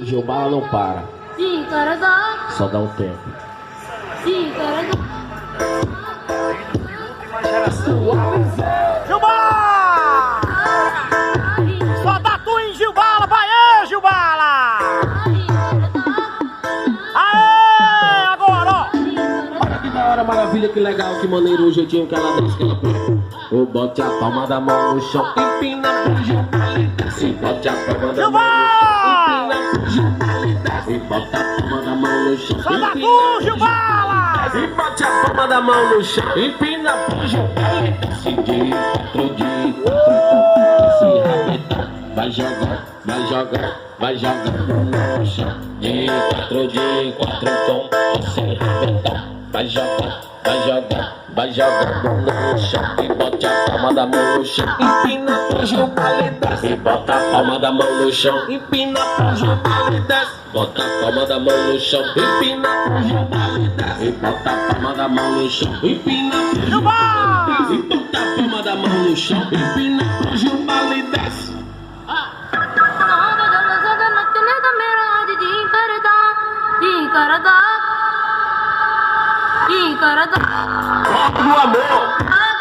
Gilbala não para, só dá um tempo. Gilbala! Só dá tu em Gilbala, vai aí, Gilbala! Aê, agora, ó! Olha que da hora, maravilha, que legal, que maneiro o jeitinho que ela desce, que ela pula. Ou bote a palma da mão no chão, empina pro Gilbala e desce. Bote a palma da mão no chão, empina pro Gilbala e desce. E bota a palma da mão no chão, Só dá tu, Gilbala! e bate a palma da mão no chão, empina pro Gilbala e desce. De quatro, esse rabetão. Vai jogar, vai jogar, vai jogando no chão. De quatro com esse rabetão. Vai jogar, vai jogar, vai jogando no chão. E bote a palma da mão no chão, empina pro Gilbala e desce. E bota a palma da mão no chão, empina pro Gilbala e desce. Bota a palma da mão no chão, empina pro Gilbala e desce. E bota a palma da mão no chão, empina pro Gilbala e desce. E bota a palma da mão no chão, empina pro Gilbala e desce. Foco do amor.